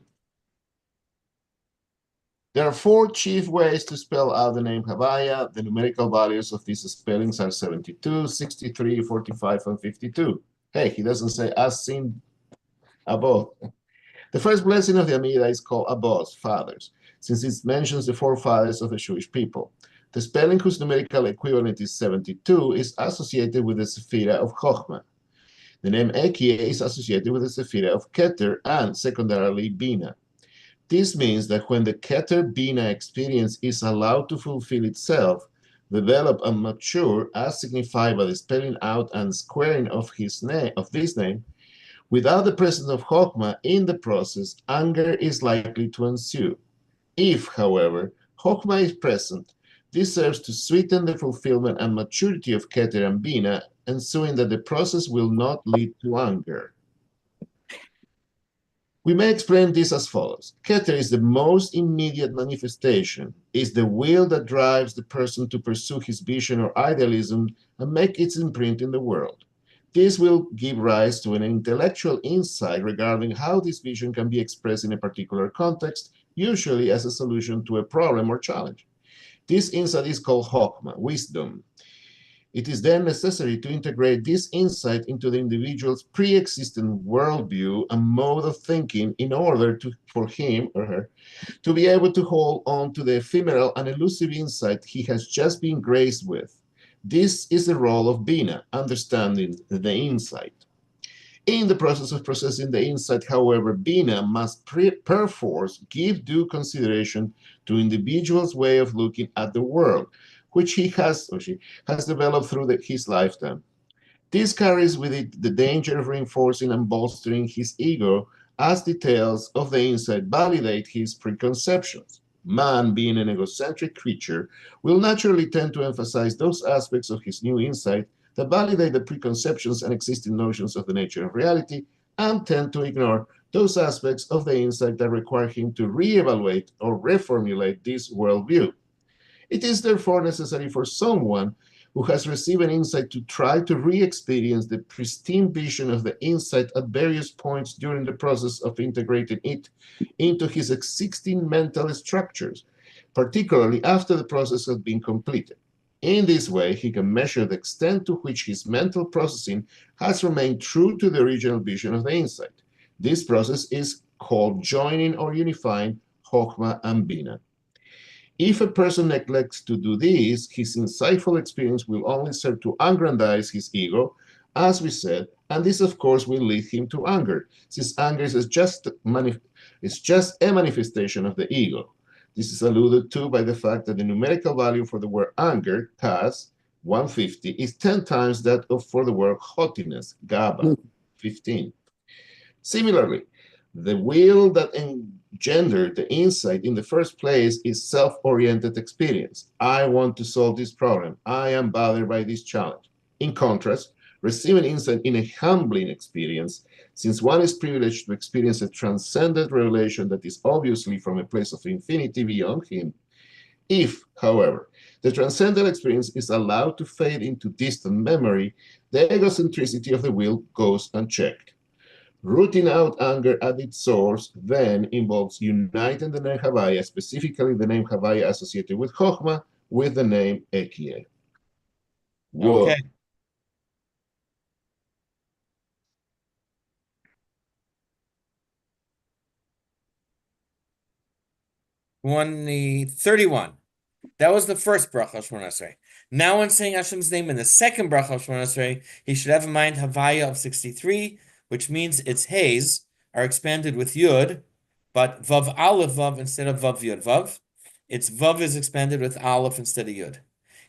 There are four chief ways to spell out the name Havaya. The numerical values of these spellings are 72, 63, 45, and 52. Hey, he doesn't say as seen above. The first blessing of the Amida is called Abos, fathers, since it mentions the forefathers of the Jewish people. The spelling whose numerical equivalent is 72 is associated with the Sephirah of Chochmah. The name Ekyeh is associated with the Sephirah of Keter and, secondarily, Bina. This means that when the Keter Bina experience is allowed to fulfill itself, develop and mature, as signified by the spelling out and squaring of this name, without the presence of Chokhmah in the process, anger is likely to ensue. If, however, Chokhmah is present, this serves to sweeten the fulfillment and maturity of Keter and Bina, ensuing that the process will not lead to anger. We may explain this as follows. Keter is the most immediate manifestation, is the will that drives the person to pursue his vision or idealism and make its imprint in the world. This will give rise to an intellectual insight regarding how this vision can be expressed in a particular context, usually as a solution to a problem or challenge. This insight is called Chokhmah, wisdom. It is then necessary to integrate this insight into the individual's pre-existing worldview and mode of thinking in order for him or her to be able to hold on to the ephemeral and elusive insight he has just been graced with. This is the role of Bina, understanding the insight. In the process of processing the insight, however, Bina must perforce give due consideration to individual's way of looking at the world, which he has or she has developed through his lifetime. This carries with it the danger of reinforcing and bolstering his ego as details of the insight validate his preconceptions. Man, being an egocentric creature, will naturally tend to emphasize those aspects of his new insight that validate the preconceptions and existing notions of the nature of reality, and tend to ignore those aspects of the insight that require him to reevaluate or reformulate this worldview. It is therefore necessary for someone who has received an insight to try to re-experience the pristine vision of the insight at various points during the process of integrating it into his existing mental structures, particularly after the process has been completed. In this way, he can measure the extent to which his mental processing has remained true to the original vision of the insight. This process is called joining or unifying Chokhmah and Bina. If a person neglects to do this, his insightful experience will only serve to aggrandize his ego, as we said, and this, of course, will lead him to anger, since anger is just a manifestation of the ego. This is alluded to by the fact that the numerical value for the word anger, Taz, 150, is 10 times that for the word haughtiness, Gaba, 15. Similarly, the will that engendered the insight in the first place is self-oriented experience. I want to solve this problem. I am bothered by this challenge. In contrast, receiving insight in a humbling experience, since one is privileged to experience a transcendent revelation that is obviously from a place of infinity beyond him. If, however, the transcendent experience is allowed to fade into distant memory, the egocentricity of the will goes unchecked. Rooting out anger at its source then involves uniting the name Havaya, specifically the name Havaya associated with Chokhmah, with the name Ekie. Whoa. Okay. One, 31. That was the first bracha of Shemona Esrei. Now, when saying Hashem's name in the second bracha of Shemona Esrei, he should have in mind Havaya of 63, which means its Hays are expanded with Yud, but Vav Aleph Vav instead of Vav Yud Vav. Its Vav is expanded with Aleph instead of Yud.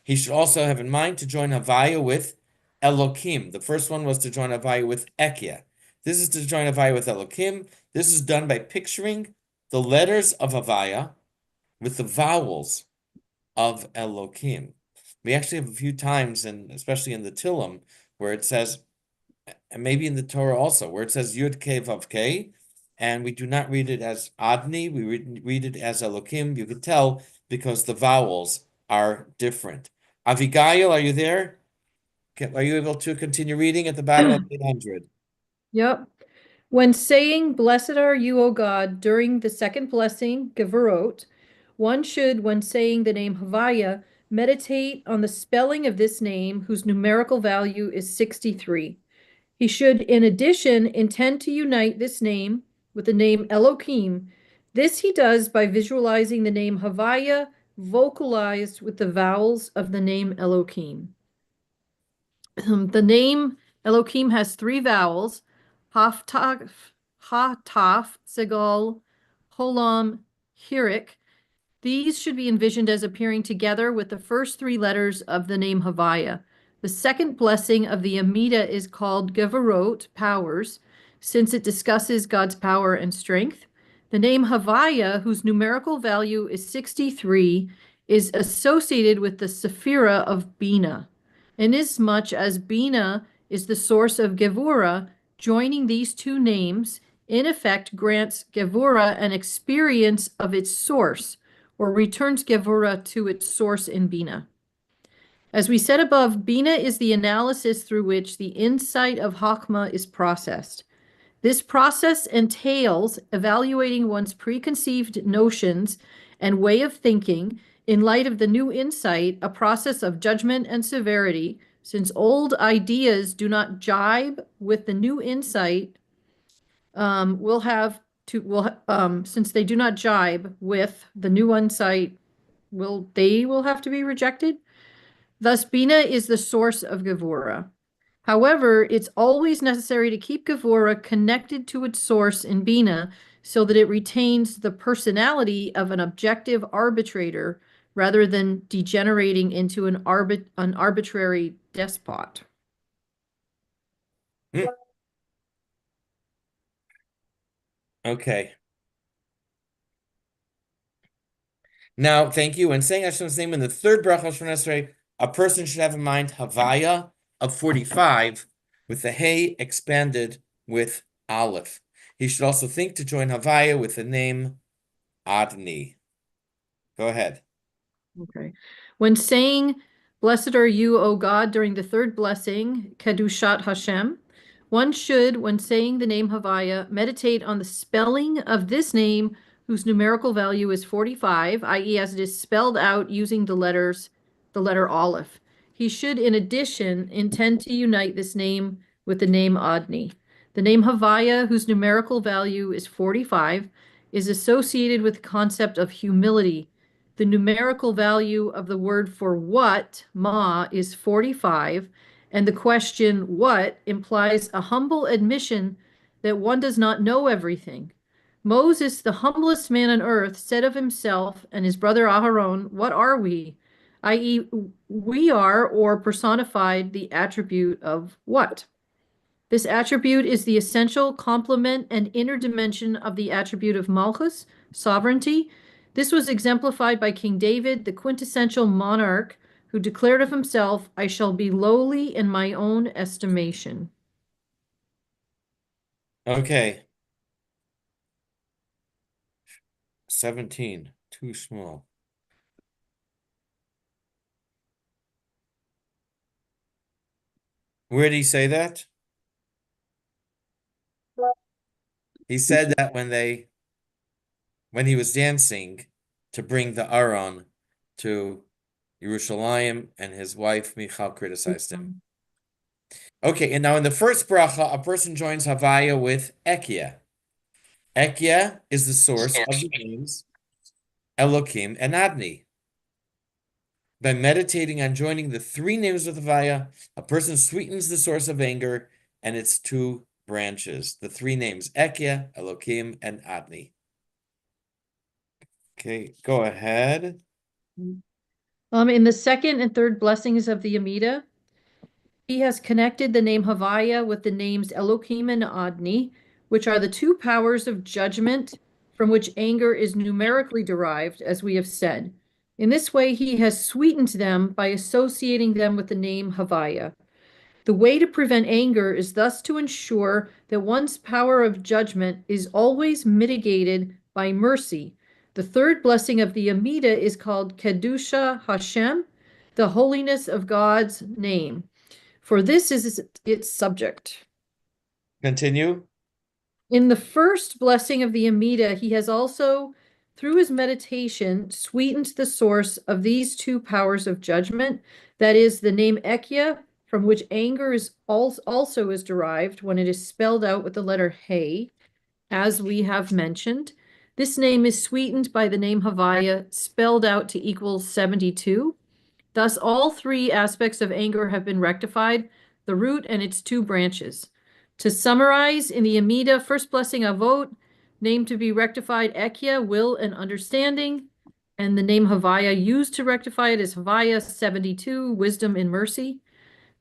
He should also have in mind to join Havaya with Elokim. The first one was to join Havaya with Ekia. This is to join Havaya with Elokim. This is done by picturing the letters of Havaya with the vowels of Elokim. We actually have a few times, and especially in the Tillim, where it says, and maybe in the Torah also, where it says Yud Kei Vav Kei, and we do not read it as Adni, we read it as Elokim. You could tell because the vowels are different. Avigail, are you there? Are you able to continue reading at the bottom of 800? Yep. When saying, "Blessed are you, O God," during the second blessing, Gevorot, one should, when saying the name Havaya, meditate on the spelling of this name, whose numerical value is 63. He should, in addition, intend to unite this name with the name Elohim. This he does by visualizing the name Havaya vocalized with the vowels of the name Elohim. The name Elohim has 3 vowels: Haftaf, Ha-Taf, Segal, Holam, Hirik. These should be envisioned as appearing together with the first 3 letters of the name Havaya. The second blessing of the Amida is called Gevorot, powers, since it discusses God's power and strength. The name Havaya, whose numerical value is 63, is associated with the Sephira of Bina. Inasmuch as Bina is the source of Gevura, joining these 2 names, in effect, grants Gevura an experience of its source, or returns Gevura to its source in Bina. As we said above, Bina is the analysis through which the insight of Chokhmah is processed. This process entails evaluating one's preconceived notions and way of thinking in light of the new insight, a process of judgment and severity, since old ideas do not jibe with the new insight. Since they do not jibe with the new insight, they will have to be rejected. Thus, Bina is the source of Gevura. However, it's always necessary to keep Gevura connected to its source in Bina so that it retains the personality of an objective arbitrator rather than degenerating into an arbitrary despot. Okay. Now, thank you. When saying Hashem's name in the third bracha of Shemona Esrei, a person should have in mind Havaya of 45 with the Hey expanded with Aleph. He should also think to join Havaya with the name Adni. Go ahead. Okay. When saying, Blessed are you, O God, during the third blessing, Kedushat Hashem. One should, when saying the name Havaya, meditate on the spelling of this name, whose numerical value is 45, i.e., as it is spelled out using the letter Aleph. He should, in addition, intend to unite this name with the name Adni. The name Havaya, whose numerical value is 45, is associated with the concept of humility. The numerical value of the word for what, ma, is 45, and the question what implies a humble admission that one does not know everything. Moses, the humblest man on earth, said of himself and his brother Aharon, what are we? I.e., we are, or personified, the attribute of what? This attribute is the essential complement and inner dimension of the attribute of Malchus, sovereignty. This was exemplified by King David, the quintessential monarch, who declared of himself, I shall be lowly in my own estimation. Okay. 17, too small. Where did he say that? He said that when he was dancing to bring the Aron to Yerushalayim, and his wife Michal criticized him. Okay, and now in the first bracha, a person joins Havaya with Ekia. Ekia is the source of the names Elokim and Adni. By meditating on joining the three names of Havaya, a person sweetens the source of anger and its two branches, the three names Ekia, Elokim, and Adni. Okay, go ahead. In the second and third blessings of the Amida, he has connected the name Havaya with the names Elohim and Adni, which are the two powers of judgment from which anger is numerically derived, as we have said. In this way, he has sweetened them by associating them with the name Havaya. The way to prevent anger is thus to ensure that one's power of judgment is always mitigated by mercy. The third blessing of the Amida is called Kedusha Hashem, the holiness of God's name. For this is its subject. Continue. In the first blessing of the Amida, he has also, through his meditation, sweetened the source of these two powers of judgment, that is, the name Ekia, from which anger is also is derived when it is spelled out with the letter He, as we have mentioned. This name is sweetened by the name Havaya, spelled out to equal 72. Thus, all three aspects of anger have been rectified, the root and its two branches. To summarize, in the Amida, first blessing Avot, name to be rectified Ekia, will and understanding, and the name Havaya used to rectify it is Havaya 72, wisdom and mercy.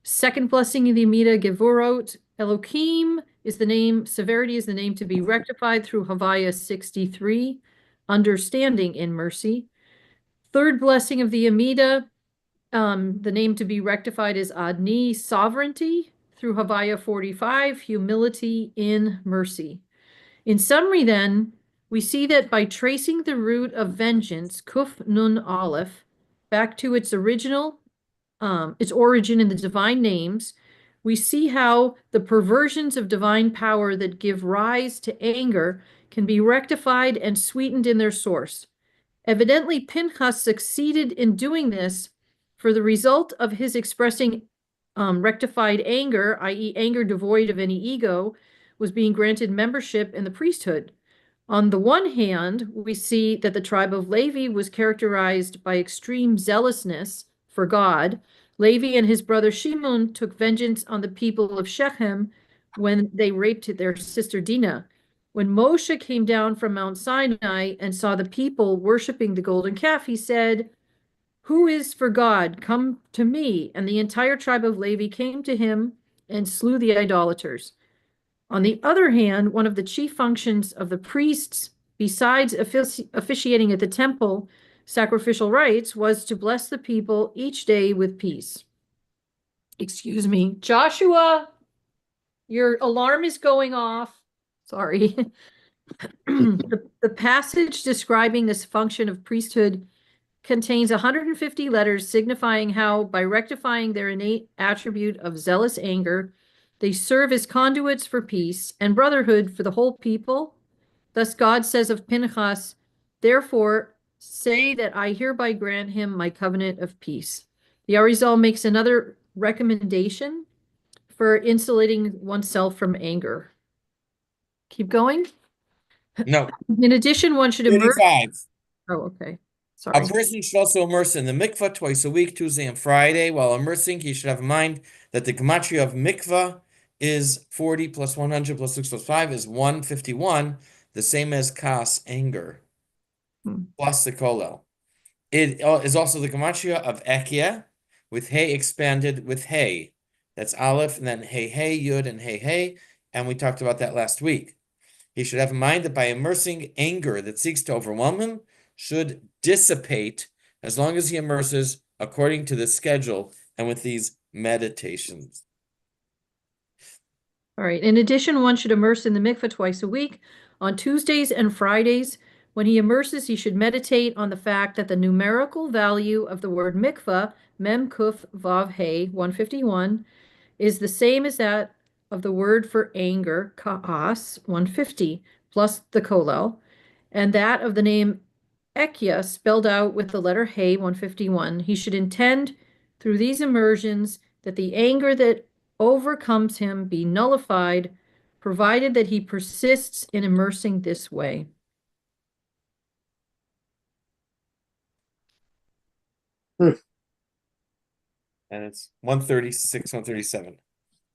Second blessing in the Amida, Gevurot, Elohim is the name, severity is the name to be rectified through Havaya 63, understanding in mercy. Third blessing of the Amida, the name to be rectified is Adni, sovereignty, through Havaya 45, humility in mercy. In summary, then, we see that by tracing the root of vengeance, Kuf Nun Aleph, back to its origin in the divine names, we see how the perversions of divine power that give rise to anger can be rectified and sweetened in their source. Evidently, Pinchas succeeded in doing this for the result of his expressing rectified anger, i.e., anger devoid of any ego, was being granted membership in the priesthood. On the one hand, we see that the tribe of Levi was characterized by extreme zealousness for God. Levi and his brother Shimon took vengeance on the people of Shechem when they raped their sister Dinah. When Moshe came down from Mount Sinai and saw the people worshiping the golden calf, he said, "Who is for God? Come to me." And the entire tribe of Levi came to him and slew the idolaters. On the other hand, one of the chief functions of the priests, besides officiating at the temple sacrificial rites, was to bless the people each day with peace. Excuse me. Joshua, your alarm is going off. Sorry. The passage describing this function of priesthood contains 150 letters signifying how, by rectifying their innate attribute of zealous anger, they serve as conduits for peace and brotherhood for the whole people. Thus God says of Pinchas, therefore say that I hereby grant him my covenant of peace. The Arizal makes another recommendation for insulating oneself from anger. Keep going. No, In addition, one should immerse. 35. Oh, okay. A Sorry. person should also immerse in the mikvah twice a week, Tuesday and Friday. While immersing, he should have in mind that the gematria of mikvah is 40 plus 100 plus 6 plus 5 is 151, the same as kas, anger, plus the kolel. It is also the gematria of ekia, with hey expanded with hey. That's aleph, and then hey hey, yud, and hey hey, and we talked about that last week. He should have in mind that by immersing, anger that seeks to overwhelm him should dissipate as long as he immerses according to the schedule and with these meditations. All right. In addition, one should immerse in the mikveh twice a week. On Tuesdays and Fridays, when he immerses, he should meditate on the fact that the numerical value of the word mikveh, mem kuf vav hey, 151, is the same as that of the word for anger, ka'as, 150, plus the kolel, and that of the name Ekya, spelled out with the letter Hey, 151. He should intend through these immersions that the anger that overcomes him be nullified, provided that he persists in immersing this way. And it's 136, 137.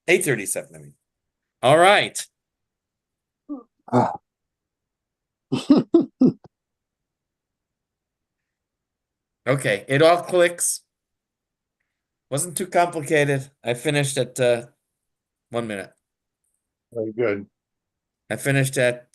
837, I mean. All right. Ah. Okay, it all clicks. Wasn't too complicated. I finished at 1 minute. Very good. I finished at